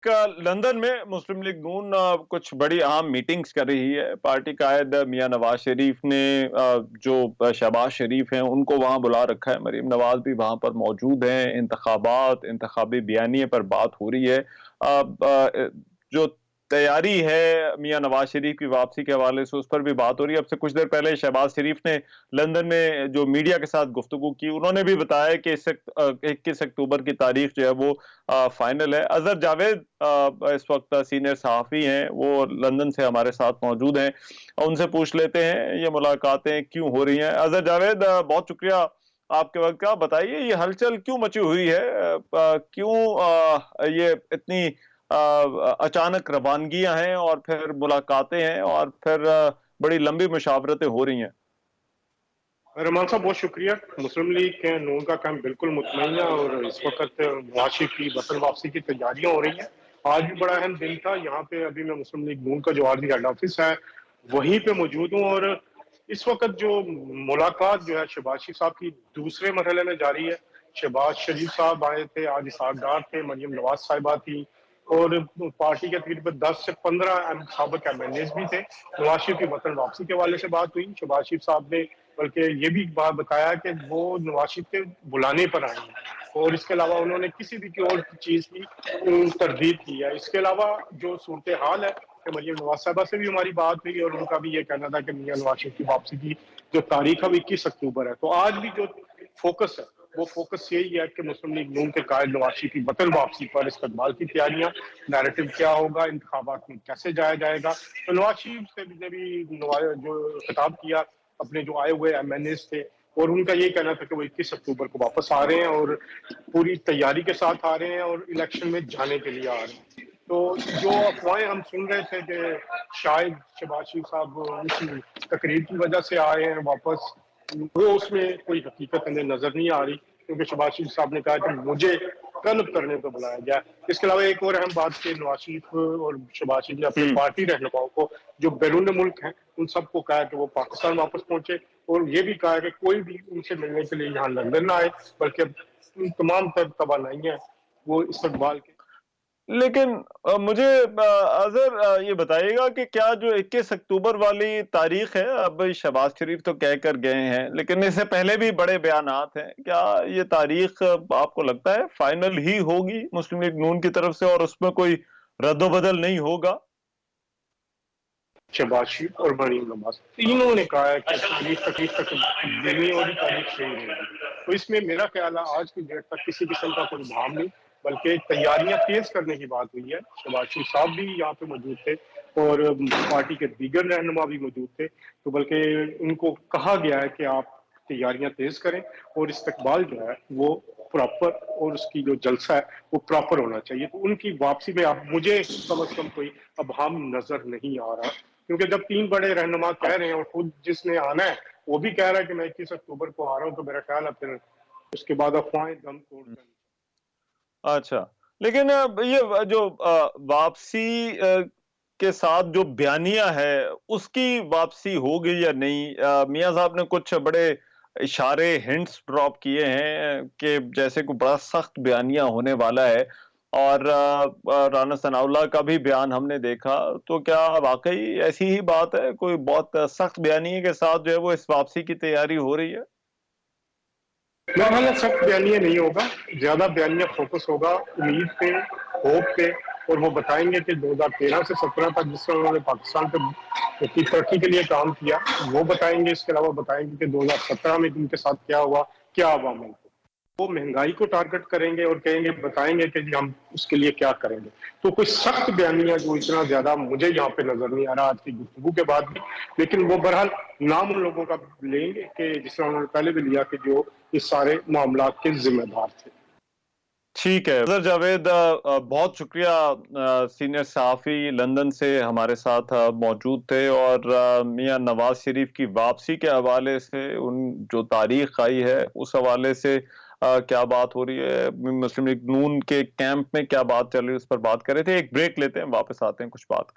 London में मुस्लिम league नून कुछ बड़ी अहम मीटिंग्स कर रही है। पार्टी कायद मियां नवाज शरीफ ने जो शहबाज शरीफ हैं उनको वहां बुला रखा है। मरीम नवाज भी वहां पर मौजूद हैं। इंतखाबी बयानिए पर बात हो रही है। जो तैयारी है मियां नवाज शरीफ की वापसी के हवाले से, उस पर भी बात हो रही है। अब से कुछ देर पहले शहबाज शरीफ ने लंदन में जो मीडिया के साथ गुफ्तगू की, उन्होंने भी बताया कि 21 अक्टूबर की तारीख जो है वो फाइनल है। अजहर जावेद इस वक्त सीनियर सहाफ़ी हैं, वो लंदन से हमारे साथ मौजूद हैं। उनसे पूछ लेते हैं ये मुलाकातें क्यों हो रही हैं। अजहर जावेद, बहुत शुक्रिया आपके वक्त का। बताइए ये हलचल क्यों मची हुई है, क्यों ये इतनी अचानक रवानगियां हैं और फिर मुलाकातें हैं और फिर बड़ी लंबी मुशावरतें हो रही हैं। रहमान साहब, बहुत शुक्रिया। मुस्लिम लीग के नून का काम बिल्कुल मुतमईन है और इस वक्त नवाज शरीफ की वतन वापसी की तैयारियां हो रही हैं। आज भी बड़ा अहम दिन था। यहाँ पे अभी मैं मुस्लिम लीग नून का जो आर्मी हेड ऑफिस है वहीं पे मौजूद हूँ और इस वक्त जो मुलाकात जो है शहबाज शरीफ साहब की दूसरे मरहले में जारी है। शहबाज शरीफ साहब आए थे, आज इसहाक डार थे, मरियम नवाज साहिबा थी और पार्टी के तकरीबन 10 से 15 साबिक एमएनएस भी थे। नवाज शरीफ की वतन वापसी के हवाले से बात हुई। शहबाज शरीफ साहब ने बल्कि ये भी बात बताया कि वो नवाज शरीफ के बुलाने पर आए हैं और इसके अलावा उन्होंने किसी भी की और चीज की तरदीद की है। इसके अलावा जो सूरत हाल है कि मरियम नवाज साहबा से भी हमारी बात हुई और उनका भी ये कहना था कि मियां नवाज शरीफ की वापसी की जो तारीख है वो 21 अक्टूबर है। तो आज भी जो फोकस है वो फोकस यही है कि मुस्लिम लीग नून के कायद नवाज शरीफ की वतन वापसी पर इस्तकबाल की तैयारियां, नैरेटिव क्या होगा, इंतखाबात में कैसे जाया जाएगा। तो नवाज शरीफ से ने भी जो खिताब किया अपने जो आए हुए एमएनएस थे और उनका यही कहना था कि वो 21 अक्टूबर को वापस आ रहे हैं और पूरी तैयारी के साथ आ रहे हैं और इलेक्शन में जाने के लिए आ रहे हैं। तो जो अफवाहें हम सुन रहे थे कि शायद शहबाज शरीफ साहब इस तकरीर की वजह से आए हैं वापस, वो उसमें कोई हकीकत हमें नजर नहीं आ रही क्योंकि शहबाज शरीफ साहब ने कहा कि मुझे तलब करने को बुलाया गया। इसके अलावा एक और अहम बात कि नवाज शरीफ और शहबाज शरीफ ने अपने पार्टी रहनुमाओं को जो बैरून मुल्क हैं उन सबको कहा कि वो पाकिस्तान वापस पहुंचे और ये भी कहा कि कोई भी उनसे मिलने के लिए यहाँ लंदन ना आए, बल्कि तमाम तवानाइयां वो इस्तकबाल के। लेकिन मुझे अजहर ये बताइएगा कि क्या जो 21 अक्टूबर वाली तारीख है, अब शहबाज शरीफ तो कह कर गए हैं लेकिन इससे पहले भी बड़े बयानात हैं, क्या ये तारीख आपको लगता है फाइनल ही होगी मुस्लिम लीग नून की तरफ से और उसमें कोई रद्दोबदल नहीं होगा? शहबाज शरीफ और मरीम नवाज तीनों ने कहा है कि तारीख तक देनी होगी, तारीख सही होगी। तो इसमें मेरा ख्याल है आज की डेट तक किसी किस्म का कोई भाव नहीं, बल्कि तैयारियां तेज करने की बात हुई है। शहबाज शरीफ साहब भी यहाँ पे मौजूद थे और पार्टी के दीगर रहनुमा भी मौजूद थे। तो बल्कि उनको कहा गया है कि आप तैयारियां तेज करें और इस्तकबाल जो है वो प्रॉपर और उसकी जो जलसा है वो प्रॉपर होना चाहिए। तो उनकी वापसी में आप मुझे कम अज कम कोई अभाम नजर नहीं आ रहा क्योंकि जब तीन बड़े रहनुमा कह रहे हैं और खुद जिसने आना है वो भी कह रहा है कि मैं 21 अक्टूबर को आ रहा हूँ, तो मेरा ख्याल है फिर उसके बाद अफवाहें दम तोड़ कर। अच्छा, लेकिन ये जो वापसी के साथ जो बयानिया है उसकी वापसी होगी या नहीं? मियां साहब ने कुछ बड़े इशारे, हिंट्स ड्रॉप किए हैं कि जैसे कोई बड़ा सख्त बयानिया होने वाला है और राना सनाउल्लाह का भी बयान हमने देखा। तो क्या वाकई ऐसी ही बात है, कोई बहुत सख्त बयानिए के साथ जो है वो इस वापसी की तैयारी हो रही है? मेरा ख्याल है सख्त बयानिया नहीं होगा, ज्यादा बयानिया फोकस होगा उम्मीद पे, होप पे। और वो बताएंगे कि 2013 से 17 तक जिस तरह उन्होंने पाकिस्तान पे की तरक्की के लिए काम किया वो बताएंगे। इसके अलावा बताएंगे कि 2017 में उनके साथ क्या हुआ, क्या अवामल को वो महंगाई को टारगेट करेंगे और कहेंगे, बताएंगे कि जी हम उसके लिए क्या करेंगे। तो कोई सख्त बयानिया जो इतना ज्यादा मुझे यहाँ पे नजर नहीं आ रहा आज की गुफ्तगू के बाद भी, लेकिन वो बहरहाल नाम उन लोगों का लेंगे कि जिस तरह उन्होंने पहले भी लिया कि जो इस सारे मामला के जिम्मेदार थे। ठीक है अजहर जावेद, बहुत शुक्रिया। सीनियर सहाफ़ी लंदन से हमारे साथ मौजूद थे और मियां नवाज शरीफ की वापसी के हवाले से, उन जो तारीख आई है उस हवाले से क्या बात हो रही है, मुस्लिम लीग नून के कैंप में क्या बात चल रही है, उस पर बात कर रहे थे। एक ब्रेक लेते हैं, वापस आते हैं कुछ बात